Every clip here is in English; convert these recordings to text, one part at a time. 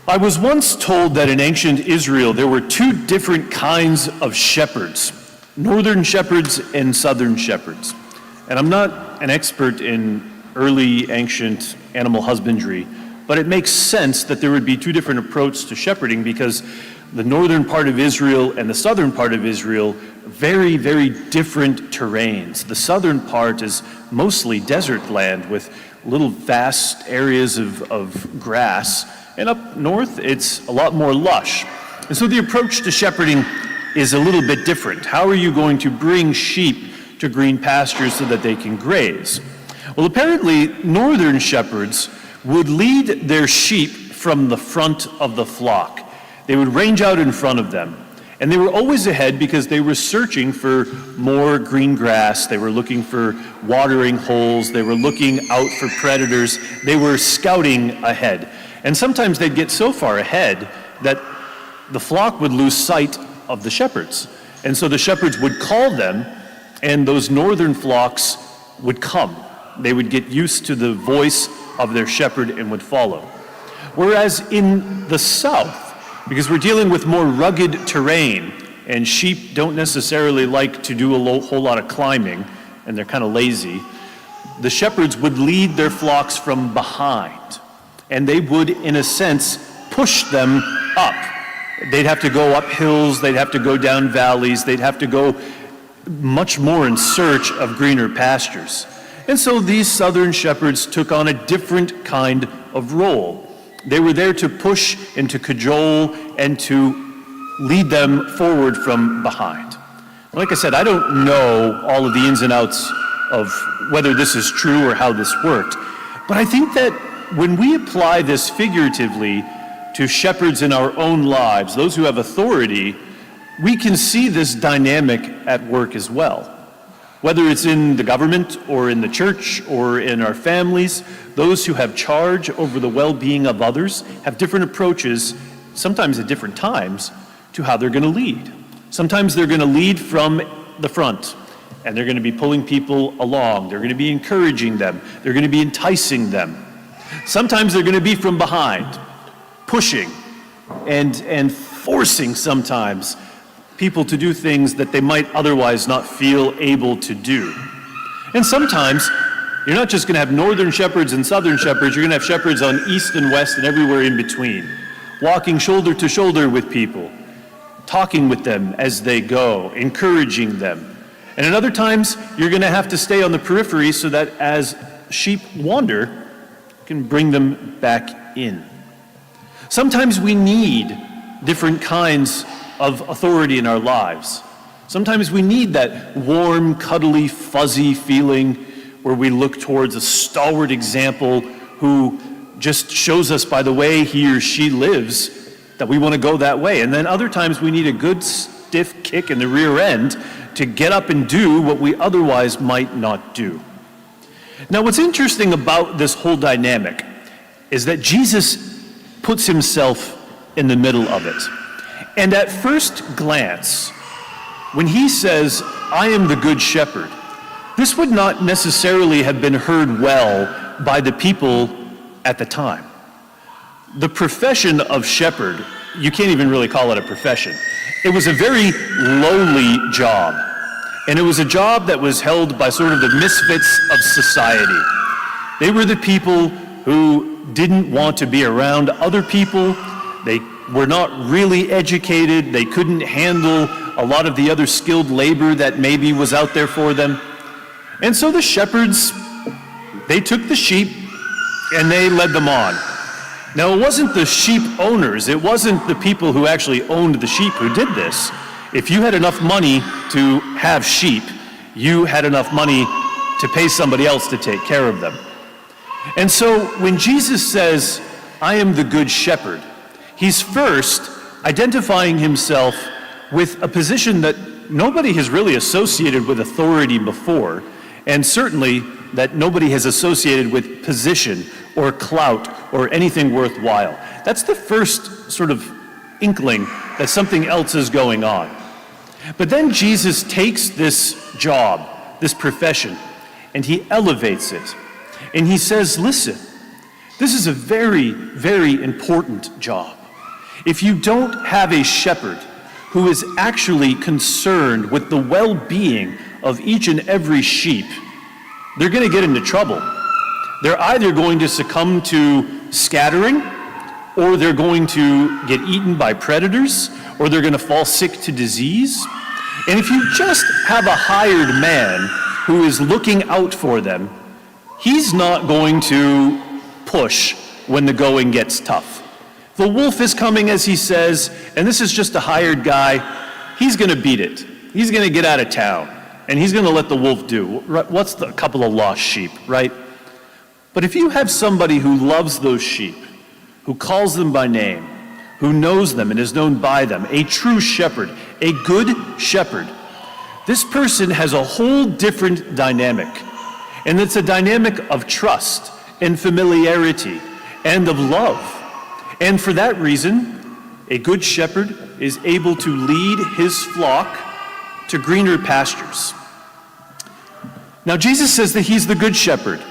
I was once told that in ancient Israel there were two different kinds of shepherds, northern shepherds and southern shepherds. And I'm not an expert in early ancient animal husbandry, but it makes sense that there would be two different approaches to shepherding because the northern part of Israel and the southern part of Israel, very, very different terrains. The southern part is mostly desert land with little vast areas of grass, and up north it's a lot more lush. And so the approach to shepherding is a little bit different. How are you going to bring sheep to green pastures so that they can graze? Well, apparently northern shepherds would lead their sheep from the front of the flock. They would range out in front of them. And they were always ahead because they were searching for more green grass. They were looking for watering holes. They were looking out for predators. They were scouting ahead. And sometimes they'd get so far ahead that the flock would lose sight of the shepherds. And so the shepherds would call them, and those northern flocks would come. They would get used to the voice of their shepherd and would follow. Whereas in the south, because we're dealing with more rugged terrain, and sheep don't necessarily like to do a whole lot of climbing, and they're kind of lazy, the shepherds would lead their flocks from behind, and they would, in a sense, push them up. They'd have to go up hills, they'd have to go down valleys, they'd have to go much more in search of greener pastures. And so these southern shepherds took on a different kind of role. They were there to push and to cajole and to lead them forward from behind. Like I said, I don't know all of the ins and outs of whether this is true or how this worked, but I think that when we apply this figuratively to shepherds in our own lives, those who have authority, we can see this dynamic at work as well. Whether it's in the government or in the church or in our families, those who have charge over the well-being of others have different approaches, sometimes at different times, to how they're going to lead. Sometimes they're going to lead from the front, and they're going to be pulling people along. They're going to be encouraging them. They're going to be enticing them. Sometimes they're going to be from behind, pushing and forcing sometimes people to do things that they might otherwise not feel able to do. And sometimes you're not just going to have northern shepherds and southern shepherds, you're going to have shepherds on east and west and everywhere in between, walking shoulder to shoulder with people, talking with them as they go, encouraging them. And at other times, you're going to have to stay on the periphery so that as sheep wander, you can bring them back in. Sometimes we need different kinds of authority in our lives. Sometimes we need that warm, cuddly, fuzzy feeling where we look towards a stalwart example who just shows us by the way he or she lives that we want to go that way. And then other times we need a good stiff kick in the rear end to get up and do what we otherwise might not do. Now, what's interesting about this whole dynamic is that Jesus puts himself in the middle of it. And at first glance, when he says, "I am the good shepherd," this would not necessarily have been heard well by the people at the time. The profession of shepherd, you can't even really call it a profession. It was a very lowly job. And it was a job that was held by sort of the misfits of society. They were the people who didn't want to be around other people. They were not really educated. They couldn't handle a lot of the other skilled labor that maybe was out there for them. And so the shepherds, they took the sheep and they led them on. Now, it wasn't the sheep owners, it wasn't the people who actually owned the sheep who did this. If you had enough money to have sheep, you had enough money to pay somebody else to take care of them. And so when Jesus says, "I am the good shepherd," he's first identifying himself with a position that nobody has really associated with authority before, and certainly that nobody has associated with position or clout or anything worthwhile. That's the first sort of inkling that something else is going on. But then Jesus takes this job, this profession, and he elevates it. And he says, listen, This is a very, very important job. If you don't have a shepherd who is actually concerned with the well-being of each and every sheep, they're going to get into trouble. They're either going to succumb to scattering, or they're going to get eaten by predators, or they're going to fall sick to disease. And if you just have a hired man who is looking out for them, he's not going to push when the going gets tough. The wolf is coming, as he says, and this is just a hired guy. He's going to beat it. He's going to get out of town, and he's going to let the wolf do. What's a couple of lost sheep, right? But if you have somebody who loves those sheep, who calls them by name, who knows them and is known by them, a true shepherd, a good shepherd, this person has a whole different dynamic. And it's a dynamic of trust and familiarity and of love. And for that reason, a good shepherd is able to lead his flock to greener pastures. Now, Jesus says that he's the good shepherd,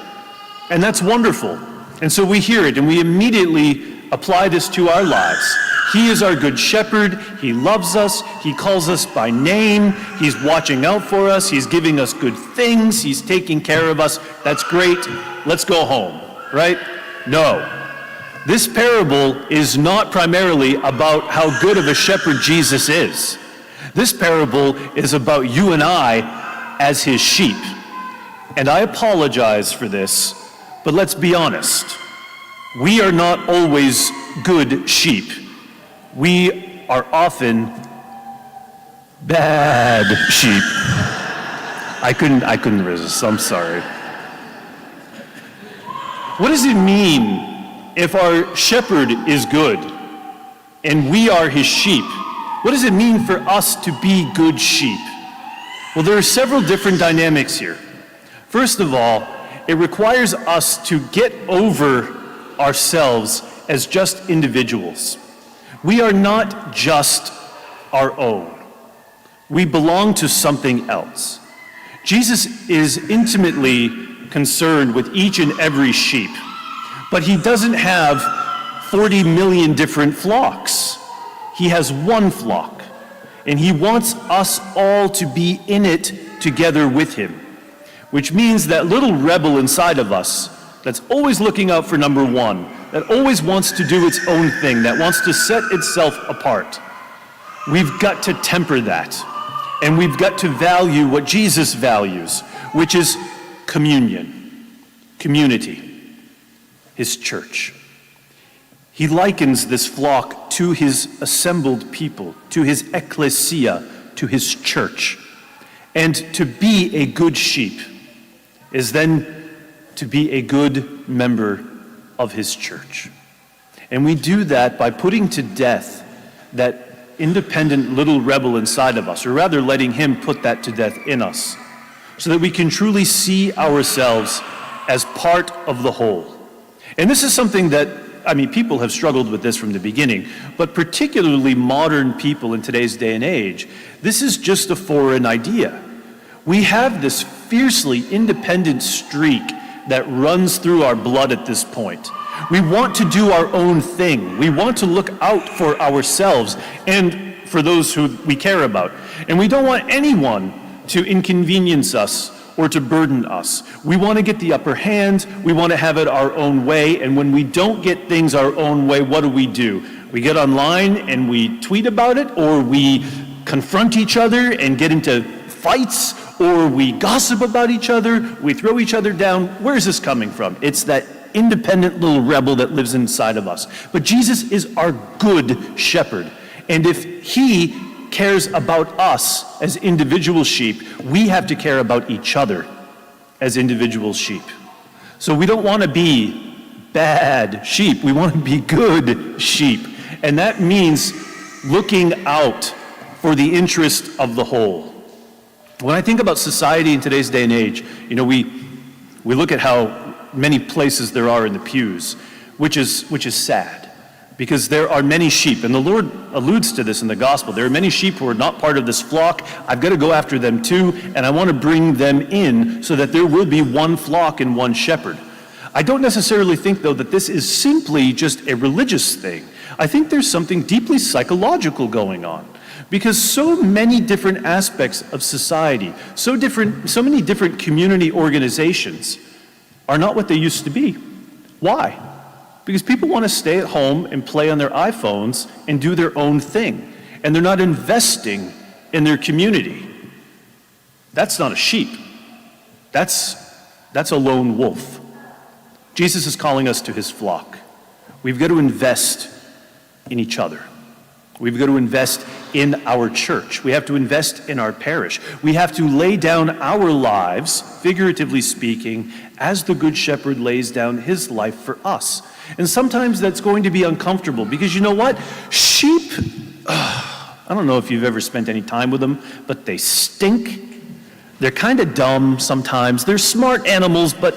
and that's wonderful. And so we hear it, and we immediately apply this to our lives. He is our good shepherd. He loves us. He calls us by name. He's watching out for us. He's giving us good things. He's taking care of us. That's great. Let's go home, right? No. This parable is not primarily about how good of a shepherd Jesus is. This parable is about you and I as his sheep. And I apologize for this, but let's be honest. We are not always good sheep. We are often bad sheep. I couldn't resist. I'm sorry. What does it mean if our shepherd is good and we are his sheep? What does it mean for us to be good sheep? Well, there are several different dynamics here. First of all, it requires us to get over ourselves as just individuals. We are not just our own. We belong to something else. Jesus is intimately concerned with each and every sheep, but he doesn't have 40 million different flocks. He has one flock, and he wants us all to be in it together with him, which means that little rebel inside of us that's always looking out for number one, that always wants to do its own thing, that wants to set itself apart. We've got to temper that, and we've got to value what Jesus values, which is communion, community, his church. He likens this flock to his assembled people, to his ecclesia, to his church. And to be a good sheep is then to be a good member of his church. And we do that by putting to death that independent little rebel inside of us, or rather letting him put that to death in us, so that we can truly see ourselves as part of the whole. And this is something that, people have struggled with this from the beginning, but particularly modern people in today's day and age, this is just a foreign idea. We have this fiercely independent streak that runs through our blood at this point. We want to do our own thing. We want to look out for ourselves and for those who we care about. And we don't want anyone to inconvenience us or to burden us. We want to get the upper hand. We want to have it our own way. And when we don't get things our own way, what do? We get online and we tweet about it, or we confront each other and get into fights, or we gossip about each other, we throw each other down. Where is this coming from? It's that independent little rebel that lives inside of us. But Jesus is our good shepherd. And if he cares about us as individual sheep, we have to care about each other as individual sheep. So we don't want to be bad sheep. We want to be good sheep. And that means looking out for the interest of the whole. When I think about society in today's day and age, we look at how many places there are in the pews, which is sad, because there are many sheep, and the Lord alludes to this in the gospel. There are many sheep who are not part of this flock. I've got to go after them too, and I want to bring them in so that there will be one flock and one shepherd. I don't necessarily think, though, that this is simply just a religious thing. I think there's something deeply psychological going on, because so many different aspects of society, so many different community organizations are not what they used to be. Why? Because people want to stay at home and play on their iPhones and do their own thing, and they're not investing in their community. That's not a sheep. That's a lone wolf. Jesus is calling us to his flock. We've got to invest in each other. We've got to invest in our church. We have to invest in our parish. We have to lay down our lives, figuratively speaking, as the Good Shepherd lays down his life for us. And sometimes that's going to be uncomfortable, because you know what? Sheep, I don't know if you've ever spent any time with them, but they stink. They're kind of dumb sometimes. They're smart animals, but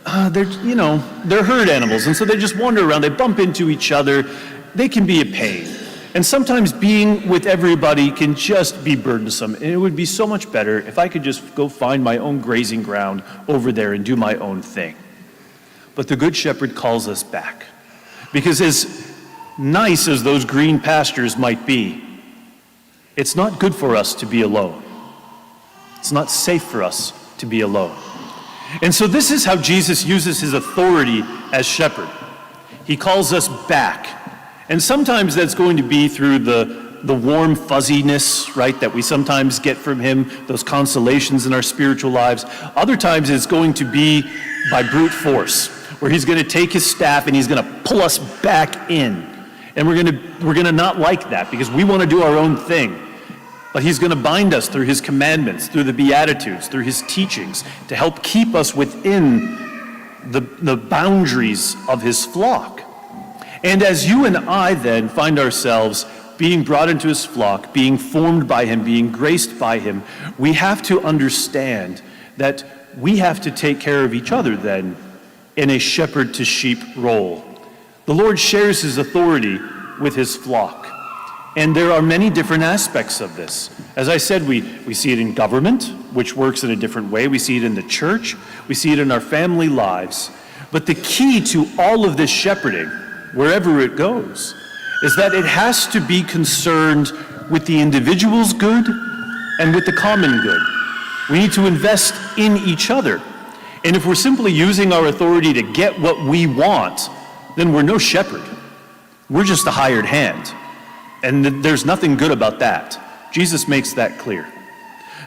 they're herd animals, and so they just wander around. They bump into each other. They can be a pain. And sometimes being with everybody can just be burdensome. And it would be so much better if I could just go find my own grazing ground over there and do my own thing. But the Good Shepherd calls us back. Because as nice as those green pastures might be, it's not good for us to be alone. It's not safe for us to be alone. And so this is how Jesus uses his authority as shepherd. He calls us back. And sometimes that's going to be through the warm fuzziness, right, that we sometimes get from him, those consolations in our spiritual lives. Other times it's going to be by brute force, where he's going to take his staff and he's going to pull us back in. And we're going to not like that, because we want to do our own thing. But he's going to bind us through his commandments, through the Beatitudes, through his teachings, to help keep us within the boundaries of his flock. And as you and I then find ourselves being brought into his flock, being formed by him, being graced by him, we have to understand that we have to take care of each other then in a shepherd to sheep role. The Lord shares his authority with his flock. And there are many different aspects of this. As I said, we see it in government, which works in a different way. We see it in the church. We see it in our family lives. But the key to all of this shepherding, wherever it goes, is that it has to be concerned with the individual's good and with the common good. We need to invest in each other. And if we're simply using our authority to get what we want, then we're no shepherd. We're just a hired hand. And there's nothing good about that. Jesus makes that clear.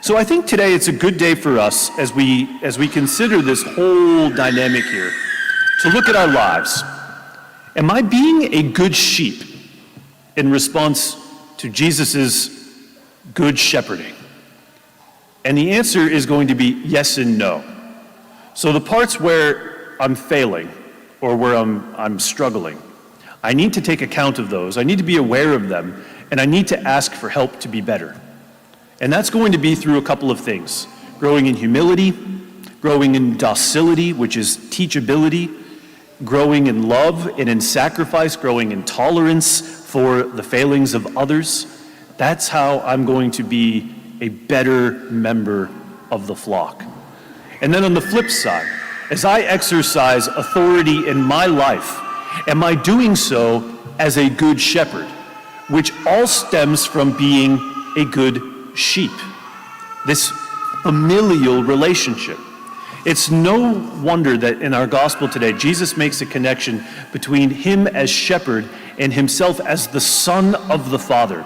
So I think today it's a good day for us, as we consider this whole dynamic here, to look at our lives. Am I being a good sheep in response to Jesus' good shepherding? And the answer is going to be yes and no. So the parts where I'm failing or where I'm struggling, I need to take account of those. I need to be aware of them, and I need to ask for help to be better. And that's going to be through a couple of things: growing in humility, growing in docility, which is teachability, growing in love and in sacrifice, growing in tolerance for the failings of others. That's how I'm going to be a better member of the flock. And then on the flip side, as I exercise authority in my life, am I doing so as a good shepherd, which all stems from being a good sheep, this familial relationship. It's no wonder that in our gospel today, Jesus makes a connection between him as shepherd and himself as the Son of the Father.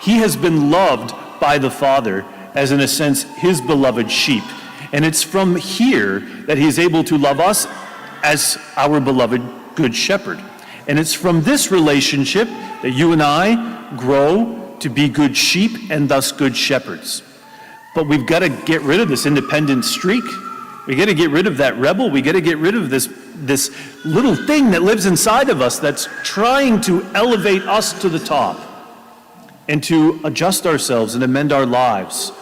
He has been loved by the Father as, in a sense, his beloved sheep. And it's from here that he is able to love us as our beloved good shepherd. And it's from this relationship that you and I grow to be good sheep and thus good shepherds. But we've got to get rid of this independent streak. We got to get rid of that rebel. We got to get rid of this little thing that lives inside of us that's trying to elevate us to the top, and to adjust ourselves and amend our lives,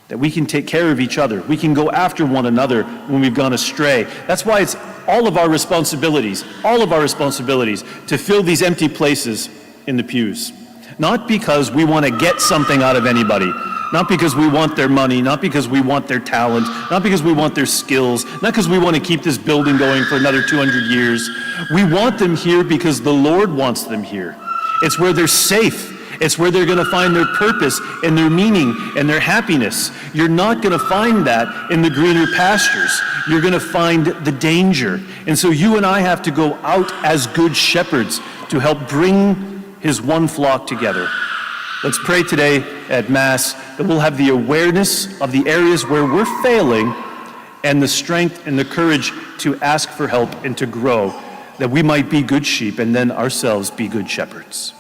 that we can take care of each other. We can go after one another when we've gone astray. That's why it's all of our responsibilities to fill these empty places in the pews. Not because we want to get something out of anybody, not because we want their money, not because we want their talent, not because we want their skills, not because we want to keep this building going for another 200 years. We want them here because the Lord wants them here. It's where they're safe. It's where they're going to find their purpose and their meaning and their happiness. You're not going to find that in the greener pastures. You're going to find the danger. And so you and I have to go out as good shepherds to help bring his one flock together. Let's pray today at Mass that we'll have the awareness of the areas where we're failing and the strength and the courage to ask for help and to grow, that we might be good sheep and then ourselves be good shepherds.